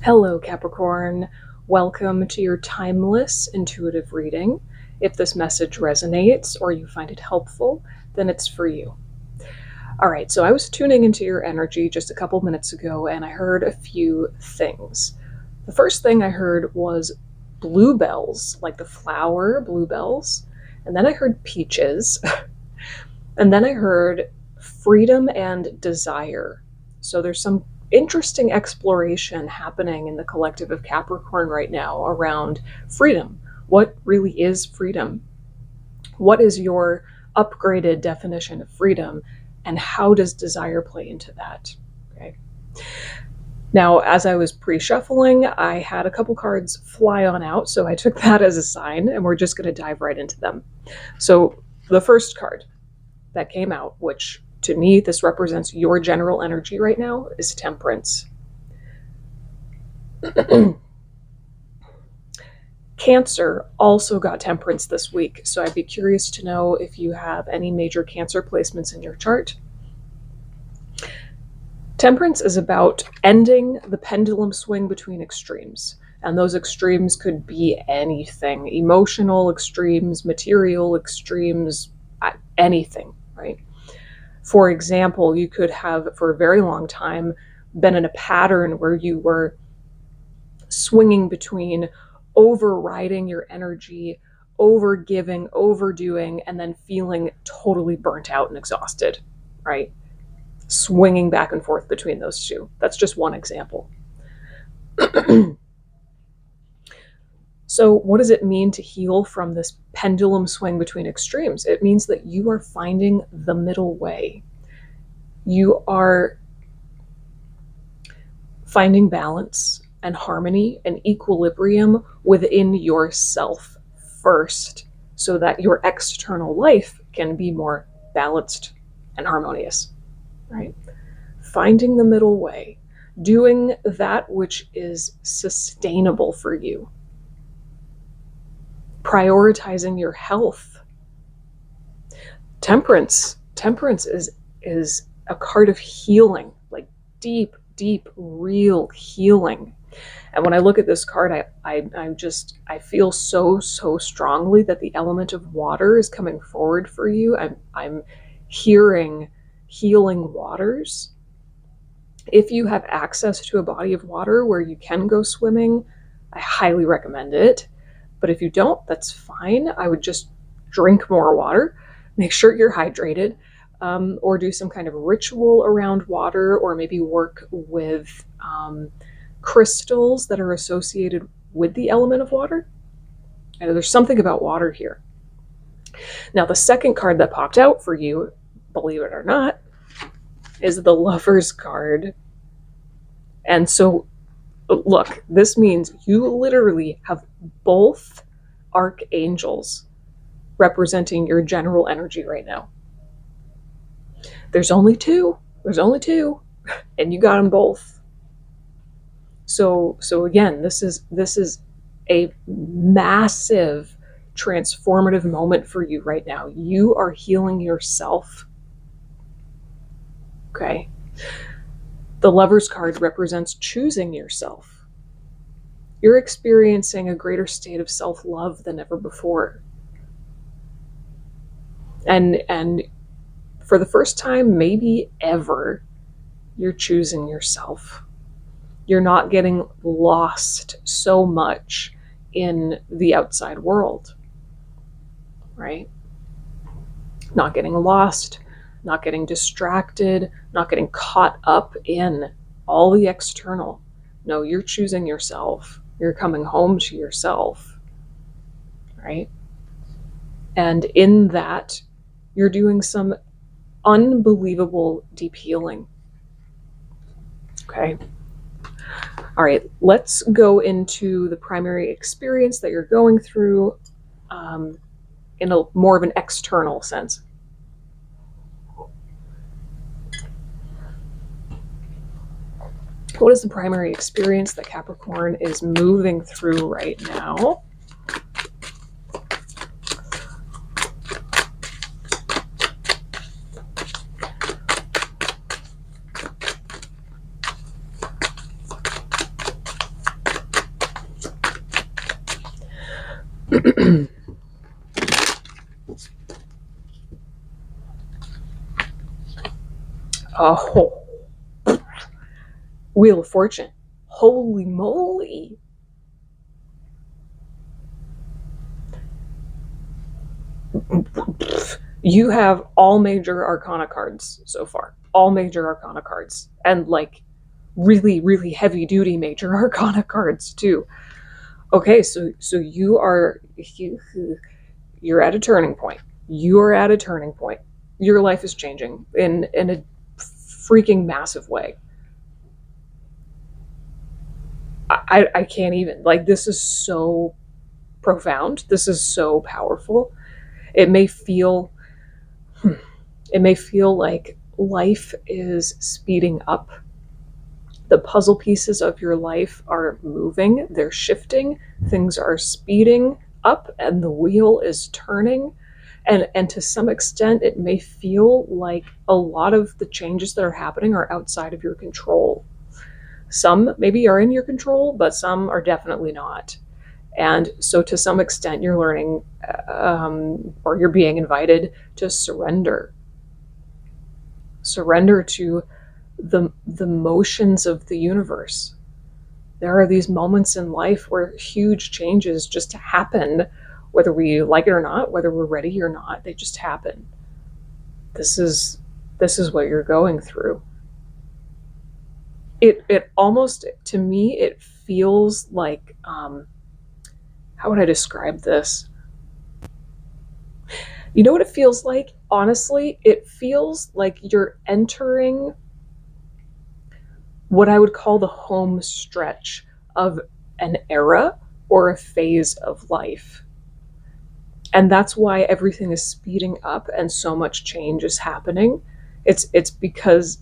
Hello, Capricorn. Welcome to your timeless intuitive reading. If this message resonates or you find it helpful, then it's for you. All right, so I was tuning into your energy just a couple minutes ago and I heard a few things. The first thing I heard was bluebells, like the flower bluebells. And then I heard peaches. And then I heard freedom and desire. So there's some interesting exploration happening in the collective of Capricorn right now around freedom. What really is freedom? What is your upgraded definition of freedom? And how does desire play into that? Okay. Now, as I was pre-shuffling, I had a couple cards fly on out, so I took that as a sign, and we're just going to dive right into them. So the first card that came out, which to me, this represents your general energy right now, is Temperance. Cancer also got Temperance this week, so I'd be curious to know if you have any major Cancer placements in your chart. Temperance is about ending the pendulum swing between extremes, and those extremes could be anything: emotional extremes, material extremes, anything, right? For example, you could have for a very long time been in a pattern where you were swinging between overriding your energy, overgiving, overdoing, and then feeling totally burnt out and exhausted, right? Swinging back and forth between those two. That's just one example. So what does it mean to heal from this pendulum swing between extremes? It means that you are finding the middle way. You are finding balance and harmony and equilibrium within yourself first, so that your external life can be more balanced and harmonious, right? Finding the middle way, doing that which is sustainable for you, prioritizing your health. Temperance is a card of healing, like deep, real healing. And when I look at this card, I feel so strongly that the element of water is coming forward for you. I'm hearing healing waters. If you have access to a body of water where you can go swimming, I highly recommend it. But if you don't, that's fine. I would just drink more water, make sure you're hydrated, or do some kind of ritual around water, or maybe work with crystals that are associated with the element of water. And there's something about water here. Now, the second card that popped out for you, believe it or not, is the Lover's card. And so, look, this means you literally have both archangels representing your general energy right now. There's only two, and you got them both. So again, this is a massive transformative moment for you right now. You are healing yourself. Okay. The Lover's card represents choosing yourself. You're experiencing a greater state of self-love than ever before. And for the first time, maybe ever, you're choosing yourself. You're not getting lost so much in the outside world, right? Not getting lost, not getting distracted, not getting caught up in all the external. No, you're choosing yourself. You're coming home to yourself, right? And in that, you're doing some unbelievable deep healing. Okay. All right, let's go into the primary experience that you're going through in a more of an external sense. What is the primary experience that Capricorn is moving through right now? Oh, Wheel of Fortune. Holy moly. You have all major arcana cards so far. All major arcana cards. And like really, really heavy duty major arcana cards too. Okay, so you're at a turning point. You are at a turning point. Your life is changing in a freaking massive way. I can't even, like, this is so profound. This is so powerful. It may feel it may feel like life is speeding up. The puzzle pieces of your life are moving, they're shifting, things are speeding up, and the wheel is turning. And to some extent, it may feel like a lot of the changes that are happening are outside of your control. Some maybe are in your control, but some are definitely not. And so, to some extent, you're learning, or you're being invited to surrender. Surrender to the motions of the universe. There are these moments in life where huge changes just happen, whether we like it or not, whether we're ready or not. They just happen. This is this is what you're going through. It almost, to me, it feels like, how would I describe this? You know what it feels like? Honestly, it feels like you're entering what I would call the home stretch of an era or a phase of life. And that's why everything is speeding up and so much change is happening. It's because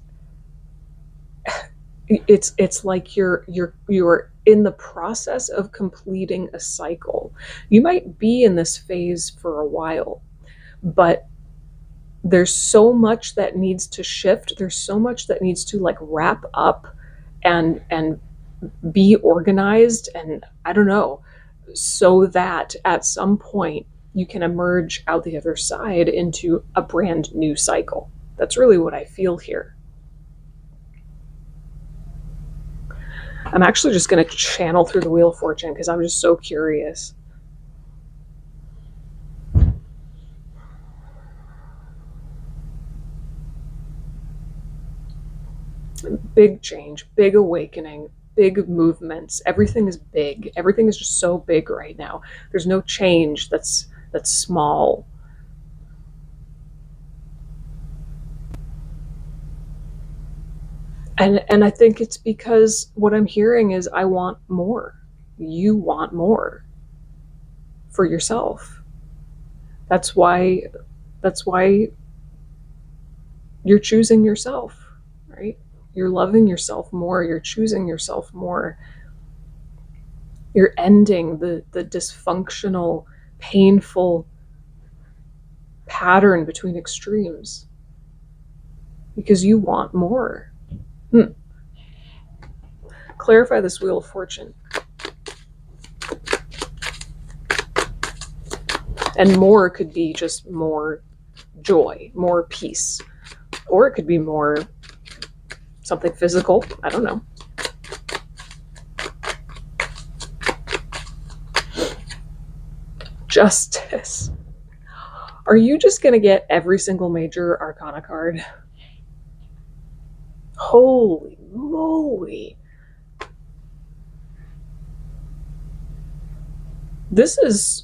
it's like you're in the process of completing a cycle. You might be in this phase for a while, but there's so much that needs to shift. There's so much that needs to like wrap up and be organized, and I don't know, so that at some point you can emerge out the other side into a brand new cycle. That's really what I feel here. I'm actually just going to channel through the Wheel of Fortune because I'm just so curious. Big change, big awakening, big movements. Everything is big. Everything is just so big right now. There's no change that's small. And I think it's because what I'm hearing is I want more. You want more for yourself. That's why that's why you're choosing yourself, right? You're loving yourself more, you're choosing yourself more. You're ending the dysfunctional, painful pattern between extremes because you want more. Hmm. Clarify this Wheel of Fortune. And more could be just more joy, more peace, or it could be more something physical. I don't know. Justice. Are you just going to get every single major arcana card? Holy moly. This is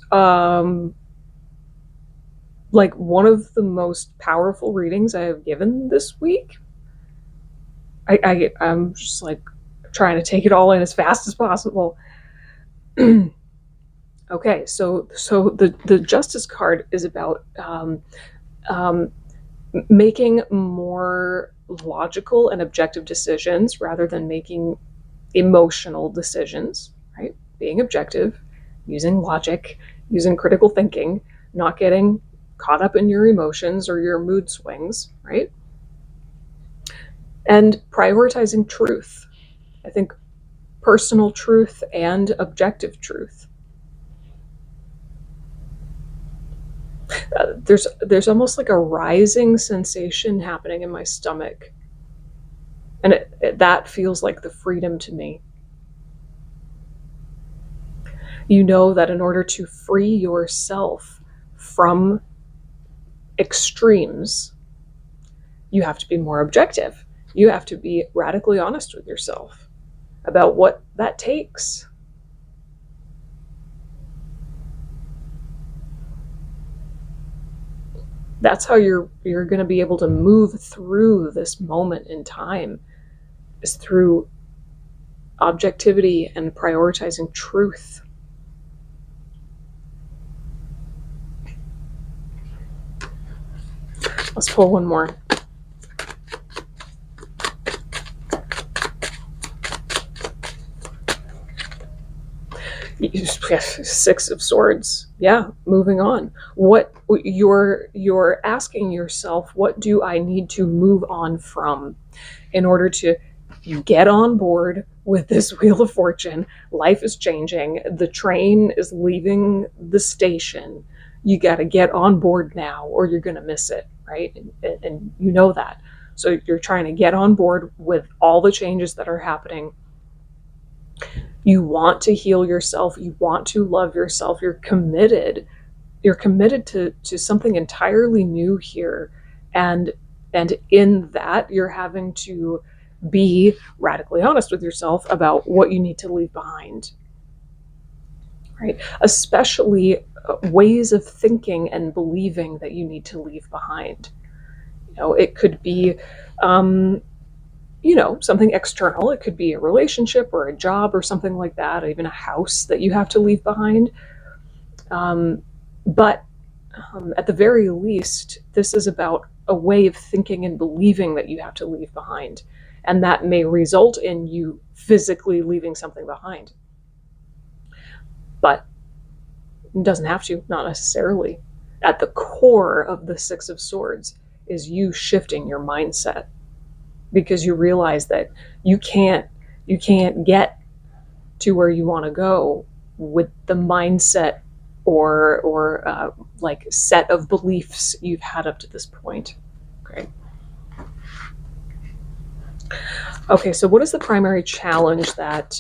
like one of the most powerful readings I have given this week. I'm just like trying to take it all in as fast as possible. Okay, so the Justice card is about um, making more logical and objective decisions rather than making emotional decisions, right? Being objective, using logic, using critical thinking, not getting caught up in your emotions or your mood swings, right? And prioritizing truth. I think personal truth and objective truth. There's almost like a rising sensation happening in my stomach, and that feels like the freedom to me. You know that in order to free yourself from extremes, you have to be more objective. You have to be radically honest with yourself about what that takes. That's how you're going to be able to move through this moment in time, is through objectivity and prioritizing truth. Let's pull one more. Six of Swords. Yeah, moving on. What you're asking yourself, what do I need to move on from in order to get on board with this Wheel of Fortune? Life is changing. The train is leaving the station. You got to get on board now or you're going to miss it, right? And you know that. So you're trying to get on board with all the changes that are happening. You want to heal yourself. You want to love yourself. You're committed. You're committed to something entirely new here. And in that, you're having to be radically honest with yourself about what you need to leave behind. Right? Especially ways of thinking and believing that you need to leave behind. You know, it could be something external. It could be a relationship or a job or something like that, or even a house that you have to leave behind. But at the very least, this is about a way of thinking and believing that you have to leave behind. And that may result in you physically leaving something behind. But it doesn't have to, not necessarily. At the core of the Six of Swords is you shifting your mindset, because you realize that you can't get to where you want to go with the mindset or like set of beliefs you've had up to this point. Okay. Okay, so what is the primary challenge that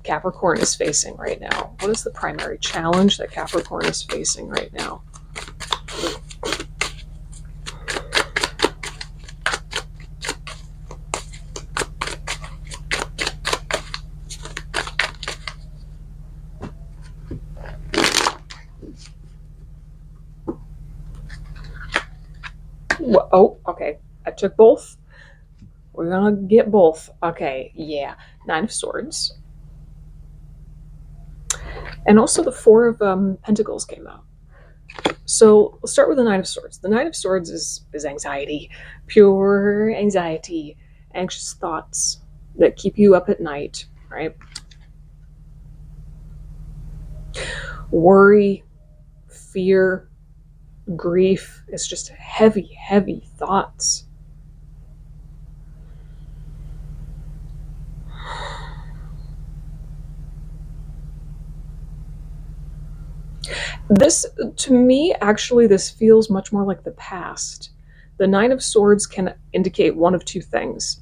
Capricorn is facing right now? What is the primary challenge that Capricorn is facing right now? Oh, okay. I took both. We're gonna get both. Okay, yeah. Nine of Swords. And also the Four of Pentacles came out. So let's start with the Nine of Swords. The Nine of Swords is anxiety, pure anxiety, anxious thoughts that keep you up at night, right? Worry, fear, grief. It's just heavy, heavy thoughts. This, to me, actually, this feels much more like the past. The Nine of Swords can indicate one of two things: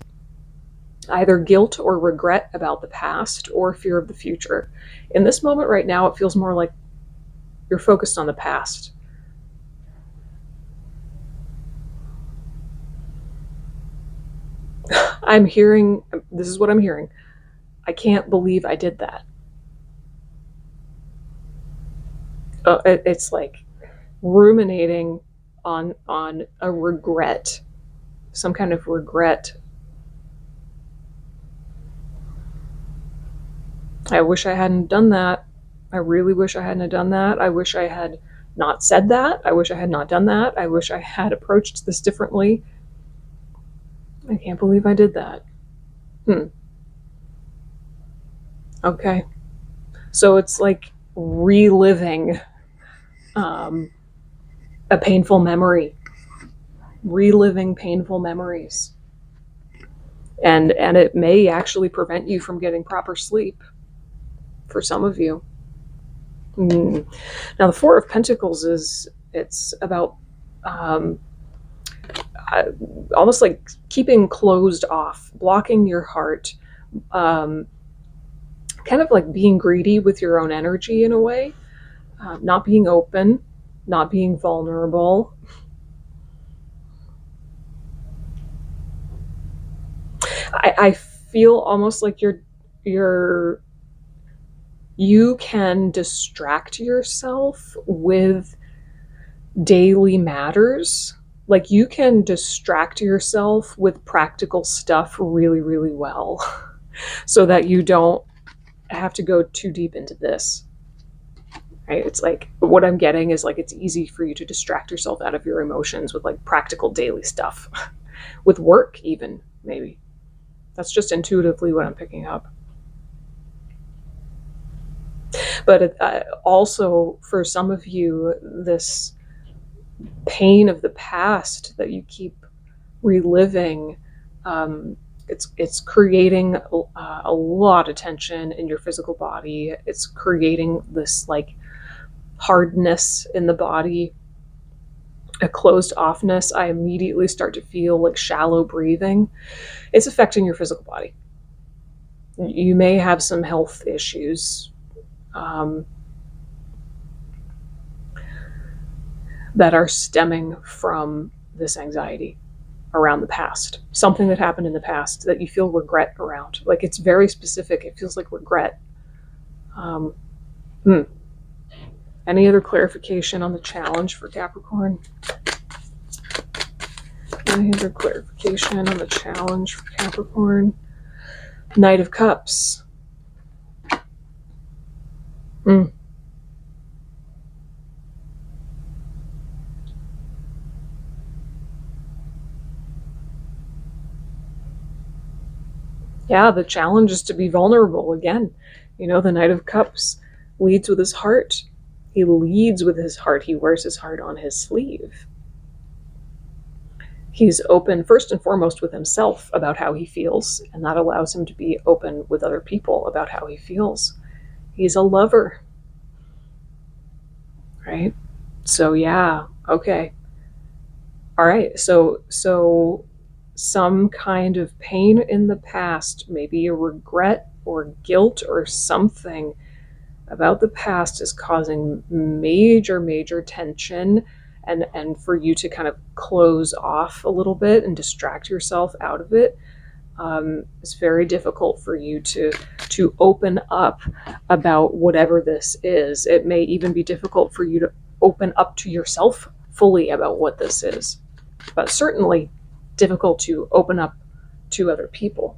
either guilt or regret about the past, or fear of the future. In this moment right now, it feels more like you're focused on the past. This is what I'm hearing. I can't believe I did that. It's like ruminating on a regret, some kind of regret. I wish I hadn't done that. I really wish I hadn't done that. I wish I had not said that. I wish I had not done that. I wish I had approached this differently. I can't believe I did that. Okay. So it's like reliving a painful memory, reliving painful memories. And it may actually prevent you from getting proper sleep for some of you. Now the Four of Pentacles is It's about um, uh, almost like keeping closed off, blocking your heart, um, kind of like being greedy with your own energy in a way, not being open, not being vulnerable. I feel almost like you're you can distract yourself with daily matters. Like you can distract yourself with practical stuff really, really well so that you don't have to go too deep into this. Right? It's like what I'm getting is like it's easy for you to distract yourself out of your emotions with like practical daily stuff, with work, even maybe. That's just intuitively what I'm picking up. But also, for some of you, this pain of the past that you keep reliving, it's creating a lot of tension in your physical body. It's creating this like hardness in the body, a closed offness. I immediately start to feel like shallow breathing. It's affecting your physical body. You may have some health issues um, that are stemming from this anxiety around the past, something that happened in the past that you feel regret around. Like it's very specific. It feels like regret. Um, hmm. Any other clarification on the challenge for Capricorn? Any other clarification on the challenge for Capricorn? Knight of Cups. Hmm. Yeah, the challenge is to be vulnerable again. You know, the Knight of Cups leads with his heart. He leads with his heart. He wears his heart on his sleeve. He's open first and foremost with himself about how he feels, and that allows him to be open with other people about how he feels. He's a lover, right? So yeah, okay. All right. So some kind of pain in the past, maybe a regret or guilt or something about the past is causing major tension, and for you to kind of close off a little bit and distract yourself out of it. It's very difficult for you to open up about whatever this is. It may even be difficult for you to open up to yourself fully about what this is, but certainly difficult to open up to other people.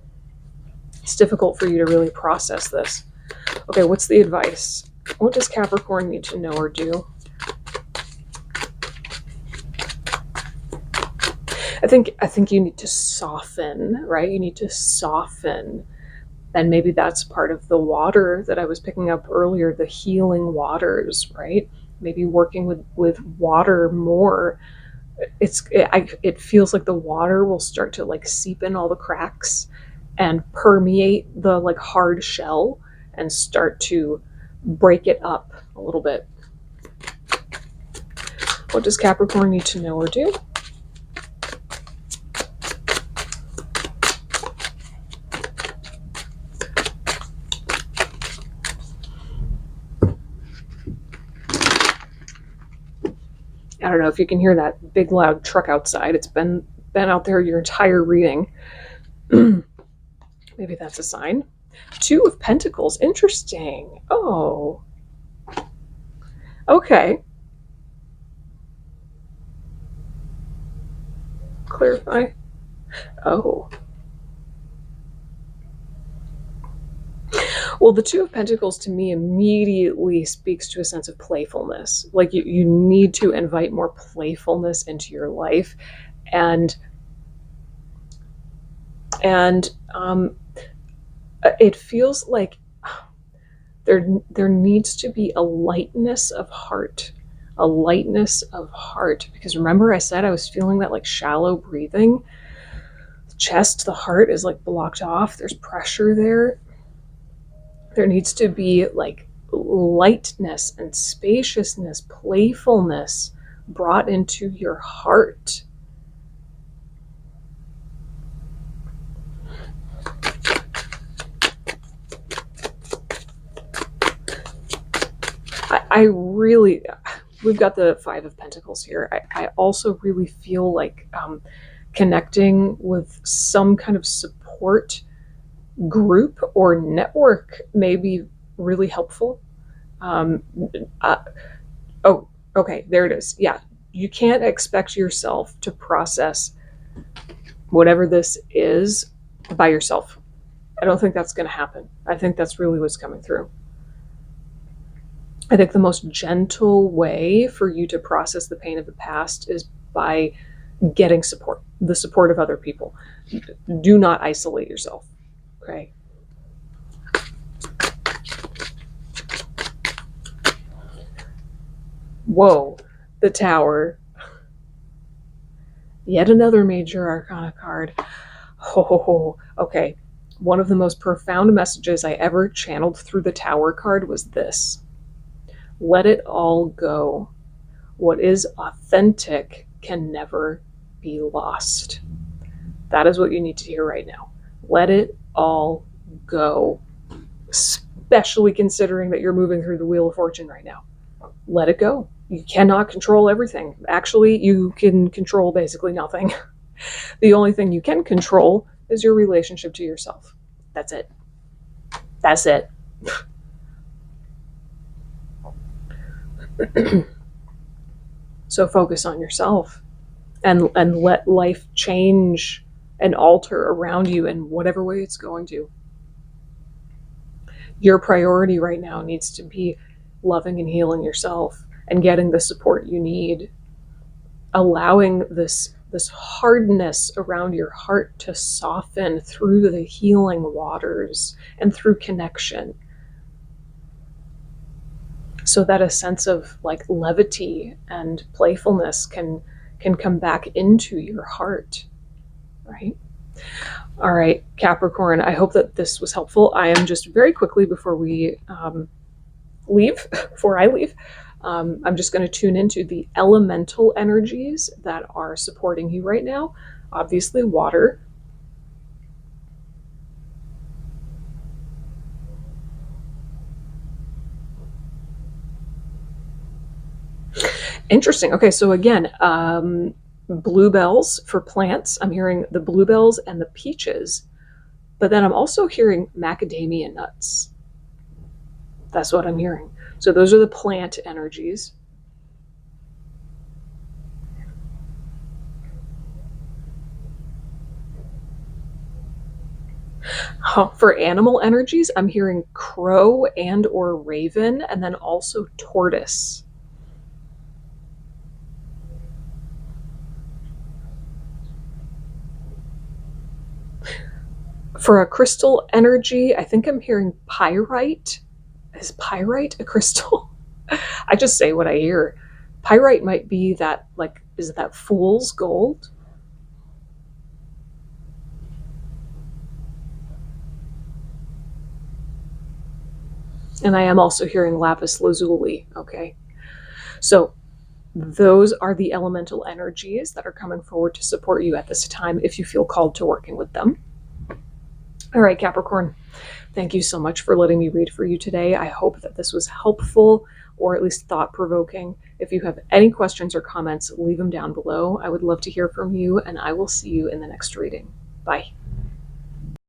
It's difficult for you to really process this. Okay, what's the advice? What does Capricorn need to know or do? I think you need to soften, right? You need to soften. And maybe that's part of the water that I was picking up earlier, the healing waters, right? Maybe working with water more. It feels like the water will start to like seep in all the cracks and permeate the like hard shell and start to break it up a little bit. What does Capricorn need to know or do? I don't know if you can hear that big loud truck outside. It's been out there your entire reading. Maybe that's a sign. Two of Pentacles. Interesting. Oh. Okay. Clarify. Oh. Well, the Two of Pentacles to me immediately speaks to a sense of playfulness. Like you need to invite more playfulness into your life. And and it feels like there needs to be a lightness of heart, a lightness of heart, because remember I said I was feeling that like shallow breathing. The chest, the heart is like blocked off. There's pressure there. There needs to be like lightness and spaciousness, playfulness, brought into your heart. I really, we've got the Five of Pentacles here. I also really feel like connecting with some kind of support group or network may be really helpful. Um, oh, okay, there it is. Yeah, you can't expect yourself to process whatever this is by yourself. I don't think that's going to happen. I think that's really what's coming through. I think the most gentle way for you to process the pain of the past is by getting support, the support of other people. Do not isolate yourself, okay? Whoa, the Tower. Yet another major arcana card. Oh, okay. One of the most profound messages I ever channeled through the Tower card was this: let it all go. What is authentic can never be lost. That is what you need to hear right now. Let it all go, especially considering that you're moving through the Wheel of Fortune right now. Let it go. You cannot control everything. Actually, you can control basically nothing. The only thing you can control is your relationship to yourself. That's it. That's it. So focus on yourself and let life change and alter around you in whatever way it's going to. Your priority right now needs to be loving and healing yourself and getting the support you need, allowing this hardness around your heart to soften through the healing waters and through connection, so that a sense of like levity and playfulness can come back into your heart, right? All right, Capricorn, I hope that this was helpful. I am just very quickly before we before I leave, I'm just going to tune into the elemental energies that are supporting you right now. Obviously, water. Interesting. Okay, so again, bluebells for plants. I'm hearing the bluebells and the peaches, but then I'm also hearing macadamia nuts. That's what I'm hearing. So those are the plant energies. For animal energies, I'm hearing crow and or raven, and then also tortoise. For a crystal energy, I think I'm hearing pyrite. Is pyrite a crystal? I just say what I hear. Pyrite might be that, like, is it that fool's gold? And I am also hearing lapis lazuli, okay? So those are the elemental energies that are coming forward to support you at this time if you feel called to working with them. All right, Capricorn, thank you so much for letting me read for you today. I hope that this was helpful or at least thought-provoking. If you have any questions or comments, leave them down below. I would love to hear from you, and I will see you in the next reading. Bye.